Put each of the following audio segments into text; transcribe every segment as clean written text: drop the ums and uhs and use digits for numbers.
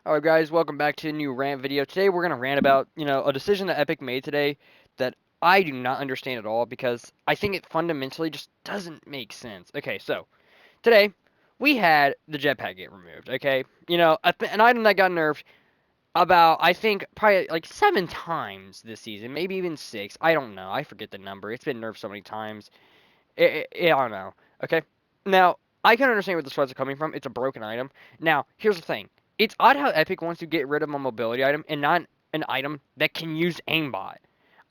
Alright guys, welcome back to a new rant video. Today we're going to rant about, a decision that Epic made today that I do not understand at all because I think it fundamentally just doesn't make sense. Okay, so today we had the jetpack get removed, okay? An item that got nerfed about, I think, probably like 7 times this season, maybe even 6. I don't know. I forget the number. It's been nerfed so many times. I don't know, okay? Now, I can understand where the sweats are coming from. It's a broken item. Now, here's the thing. It's odd how Epic wants to get rid of a mobility item and not an item that can use aimbot.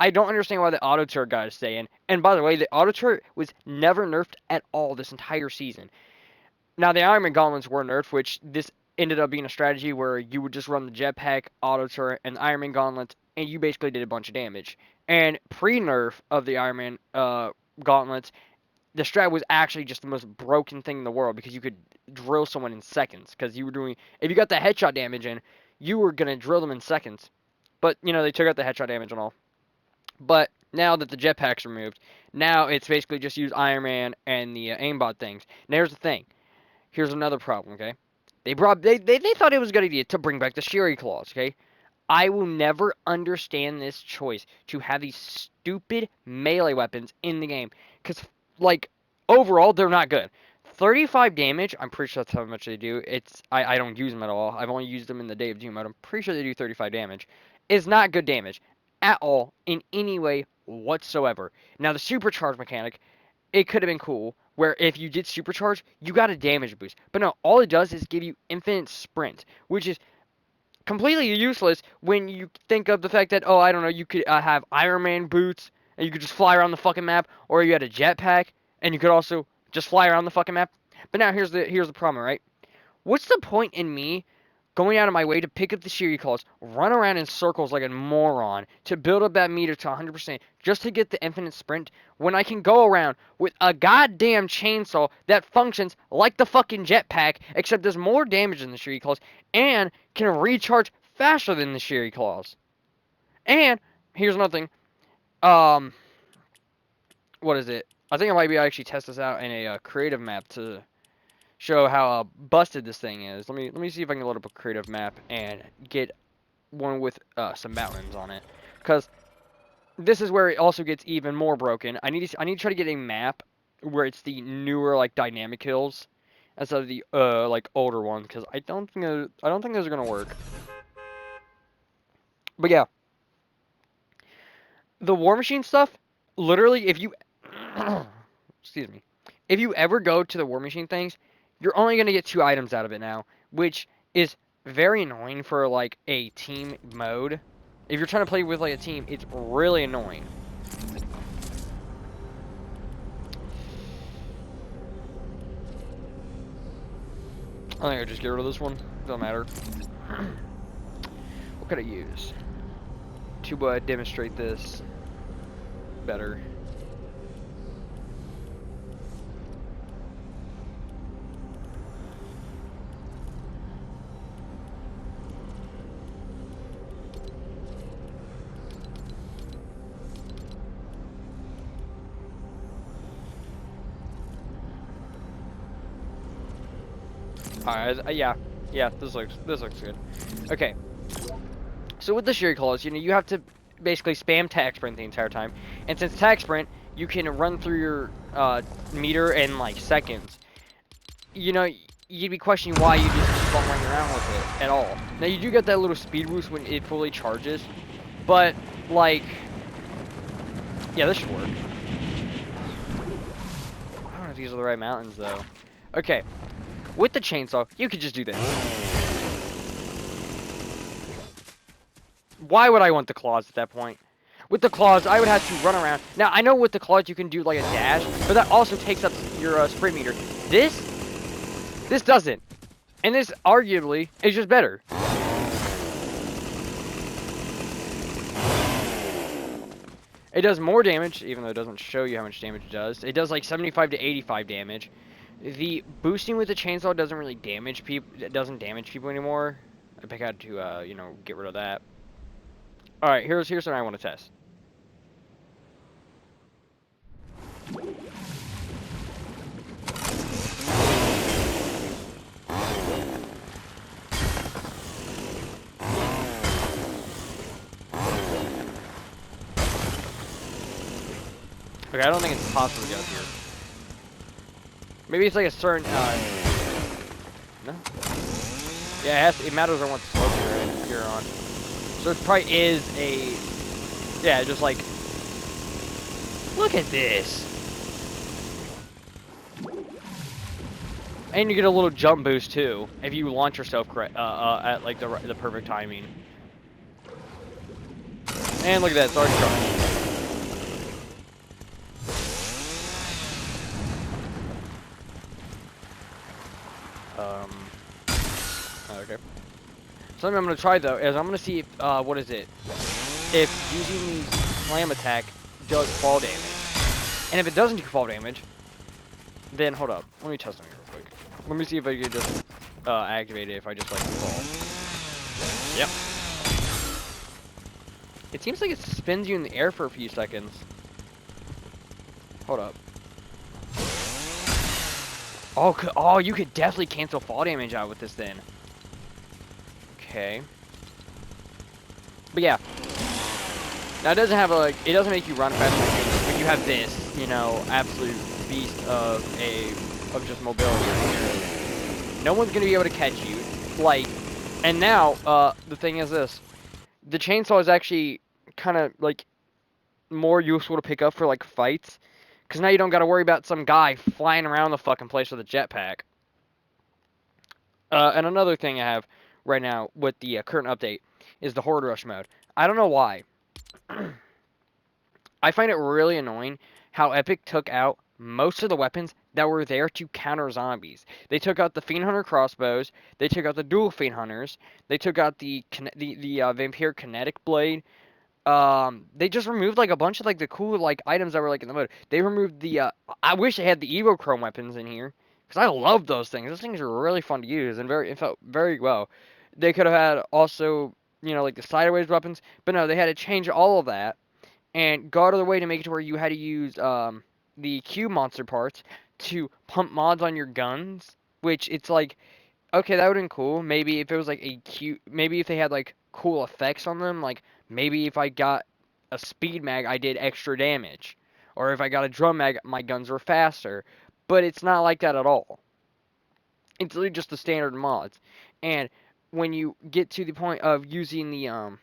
I don't understand why the auto turret got to stay in. And by the way, the auto turret was never nerfed at all this entire season. Now, the Iron Man gauntlets were nerfed, which this ended up being a strategy where you would just run the jetpack, auto turret, and the Iron Man gauntlets, and you basically did a bunch of damage. And pre-nerf of the Iron Man gauntlets, the strat was actually just the most broken thing in the world because you could drill someone in seconds. Because you were doing, if you got the headshot damage in, you were gonna drill them in seconds. But they took out the headshot damage and all. But now that the jetpack's removed, now it's basically just use Iron Man and the aimbot things. Now here's the thing. Here's another problem. Okay, they thought it was a good idea to bring back the Sherry claws. Okay, I will never understand this choice to have these stupid melee weapons in the game. Because, like, overall, they're not good. 35 damage, I'm pretty sure that's how much they do. I don't use them at all. I've only used them in the Day of Doom mode. I'm pretty sure they do 35 damage. It's not good damage at all in any way whatsoever. Now, the supercharge mechanic, it could have been cool, where if you did supercharge, you got a damage boost. But no, all it does is give you infinite sprint, which is completely useless when you think of the fact that, oh, I don't know, you could have Iron Man boots and you could just fly around the fucking map, or you had a jetpack and you could also just fly around the fucking map. But now here's the problem, right? What's the point in me going out of my way to pick up the Shiri calls, run around in circles like a moron to build up that meter to 100% just to get the infinite sprint when I can go around with a goddamn chainsaw that functions like the fucking jetpack, except there's more damage than the Shiri claws and can recharge faster than the Shiri claws. And here's another thing. Um, what is it? I think I might be actually test this out in a creative map to show how busted this thing is. Let me see if I can load up a creative map and get one with some mountains on it, because this is where it also gets even more broken. I need to try to get a map where it's the newer like dynamic hills instead of the like older ones, because I don't think those are gonna work. But yeah, the War Machine stuff. Literally, if you excuse me, if you ever go to the War Machine things, you're only gonna get 2 items out of it now, which is very annoying for like a team mode. If you're trying to play with like a team, it's really annoying. I think I'll just get rid of this one. Doesn't matter. What could I use to demonstrate this better? Alright, yeah, this looks good. Okay, so with the Shiri Claws, you have to basically spam tag sprint the entire time, and since tag sprint, you can run through your meter in like seconds. You'd be questioning why you just keep on running around with it at all. Now you do get that little speed boost when it fully charges, but like, yeah, this should work. I don't know if these are the right mountains though. Okay. With the chainsaw, you could just do this. Why would I want the claws at that point? With the claws, I would have to run around. Now, I know with the claws you can do like a dash, but that also takes up your sprint meter. This doesn't. And this, arguably, is just better. It does more damage, even though it doesn't show you how much damage it does. It does like 75 to 85 damage. The boosting with the chainsaw doesn't really damage people. It doesn't damage people anymore. I think I had to, get rid of that. All right, here's something I want to test. Okay, I don't think it's possible to get up here. Maybe it's like a certain, no? Yeah, it matters on what slope you're on. So it probably is a, yeah, just like, look at this. And you get a little jump boost too, if you launch yourself correct, at like the perfect timing. And look at that, it's already charged. Okay. Something I'm gonna try though is I'm gonna see if, what is it? If using the slam attack does fall damage. And if it doesn't do fall damage, then hold up. Let me test something real quick. Let me see if I can just activate it if I just like fall. Yep. It seems like it spins you in the air for a few seconds. Hold up. Oh, you could definitely cancel fall damage out with this then. Okay. But yeah. Now it doesn't have a, like, it doesn't make you run faster, but you have this, you know, absolute beast of just mobility right here. No one's gonna be able to catch you. Like, and now, the thing is this. The chainsaw is actually kind of, like, more useful to pick up for, like, fights. Because now you don't gotta worry about some guy flying around the fucking place with a jetpack. And another thing I have right now with the current update is the Horde Rush mode. I don't know why. I find it really annoying how Epic took out most of the weapons that were there to counter zombies. They took out the Fiend Hunter crossbows. They took out the dual Fiend Hunters. They took out the Vampire Kinetic Blade. They just removed like a bunch of like the cool like items that were like in the mode. They removed the. I wish they had the Evo Chrome weapons in here because I love those things. Those things are really fun to use and it felt very well. They could have had also, you know, like the sideways weapons, but no, they had to change all of that and go out of the way to make it to where you had to use the Q monster parts to pump mods on your guns, which it's like, okay, that would have been cool. Maybe if it was like a cute, maybe if they had like cool effects on them, like maybe if I got a speed mag, I did extra damage, or if I got a drum mag, my guns were faster. But it's not like that at all. It's literally just the standard mods, and when you get to the point of using the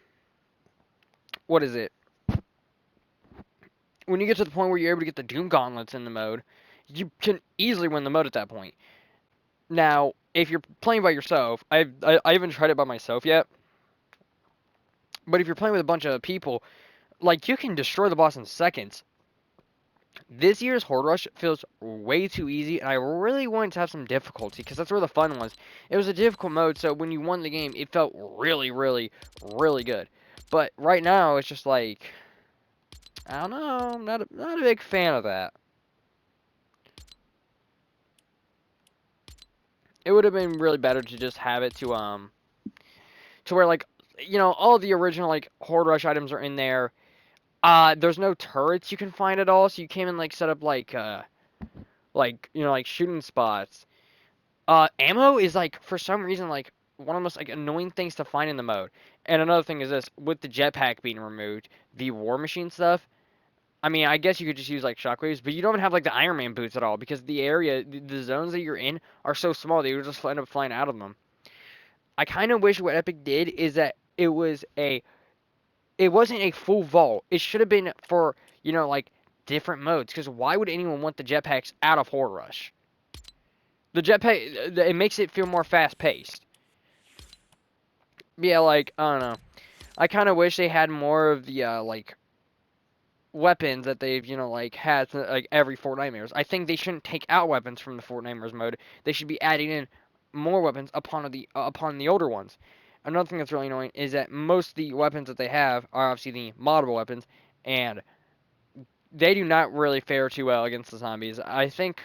what is it? When you get to the point where you're able to get the Doom Gauntlets in the mode, you can easily win the mode at that point. Now, if you're playing by yourself, I haven't tried it by myself yet, but if you're playing with a bunch of people, like, you can destroy the boss in seconds. This year's Horde Rush feels way too easy, and I really wanted to have some difficulty, because that's where the fun was. It was a difficult mode, so when you won the game, it felt really, really, really good. But right now, it's just like, I don't know, I'm not a big fan of that. It would have been really better to just have it to where, like, you know, all the original like Horde Rush items are in there. There's no turrets you can find at all, so you can't even like set up like, you know, like shooting spots. Ammo is like for some reason like one of the most like annoying things to find in the mode. And another thing is this, with the jetpack being removed, the War Machine stuff. I mean, I guess you could just use like shockwaves, but you don't even have like the Iron Man boots at all because the area, the zones that you're in are so small that you would just end up flying out of them. I kind of wish what Epic did is that it wasn't a full vault. It should have been for, you know, like different modes. Because why would anyone want the jetpacks out of Horde Rush? The jetpack, it makes it feel more fast paced. Yeah, like, I don't know. I kind of wish they had more of the like weapons that they've, you know, like had like every Fortnite. I think they shouldn't take out weapons from the Fortnite mode. They should be adding in more weapons upon the older ones. Another thing that's really annoying is that most of the weapons that they have are obviously the moddable weapons, and they do not really fare too well against the zombies. I think,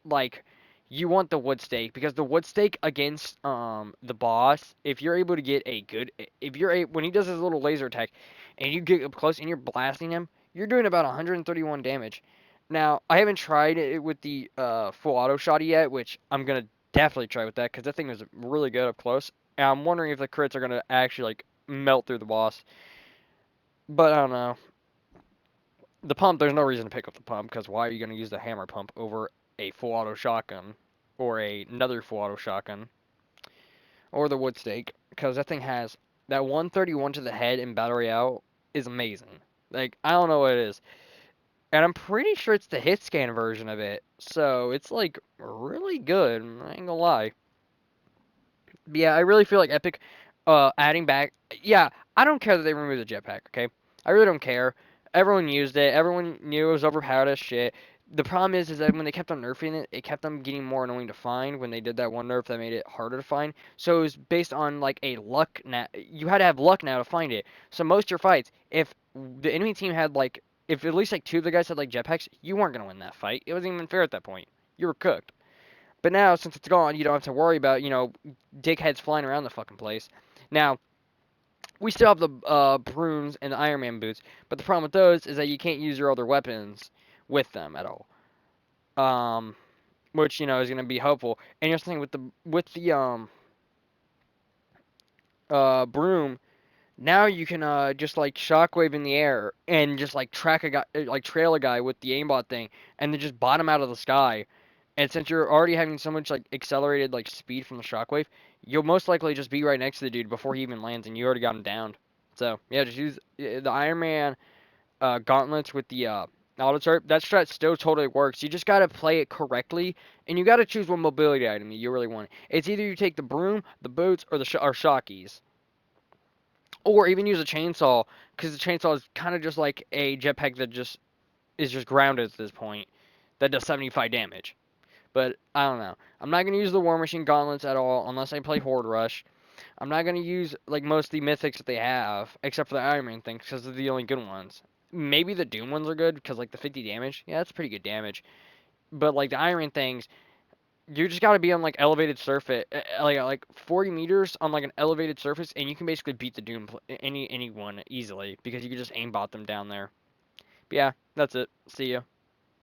like, you want the wood stake because the wood stake against the boss, if you're able to get a good, if you're a when he does his little laser attack, and you get up close and you're blasting him, you're doing about 131 damage. Now, I haven't tried it with the full auto shot yet, which I'm gonna definitely try with that because that thing is really good up close. And I'm wondering if the crits are gonna actually like melt through the boss. But I don't know. The pump, there's no reason to pick up the pump because why are you going to use the hammer pump over a full auto shotgun or another full auto shotgun or the wood stake? Because that thing has that 131 to the head in Battle Royale is amazing. Like, I don't know what it is. And I'm pretty sure it's the hit scan version of it. So it's like really good. I ain't gonna lie. Yeah, I really feel like Epic adding back. Yeah, I don't care that they removed the jetpack, okay? I really don't care. Everyone used it. Everyone knew it was overpowered as shit. The problem is that when they kept on nerfing it, it kept on getting more annoying to find when they did that one nerf that made it harder to find. So it was based on like a luck now. You had to have luck now to find it. So most of your fights, if the enemy team had like, if at least like two of the guys had like jetpacks, you weren't gonna win that fight. It wasn't even fair at that point. You were cooked. But now, since it's gone, you don't have to worry about, dickheads flying around the fucking place. Now, we still have the brooms and the Iron Man boots, but the problem with those is that you can't use your other weapons with them at all. Um, which, is going to be helpful. And here's the thing with the broom, now you can just like shockwave in the air and just like track a guy, like trail a guy with the aimbot thing, and then just bot him out of the sky. And since you're already having so much like accelerated like speed from the shockwave, you'll most likely just be right next to the dude before he even lands, and you already got him downed. So yeah, just use the Iron Man gauntlets with the auto start. That strat still totally works. You just gotta play it correctly, and you gotta choose what mobility item you really want. It's either you take the broom, the boots, or the or shockies, or even use a chainsaw, because the chainsaw is kind of just like a jetpack that just is just grounded at this point. That does 75 damage. But I don't know. I'm not gonna use the War Machine gauntlets at all unless I play Horde Rush. I'm not gonna use like most of the mythics that they have, except for the Iron Man things, because they're the only good ones. Maybe the Doom ones are good because like the 50 damage, yeah, that's pretty good damage. But like the Iron Man things, you just gotta be on like elevated surface, like 40 meters on like an elevated surface, and you can basically beat the Doom anyone easily because you can just aimbot them down there. But yeah, that's it. See ya.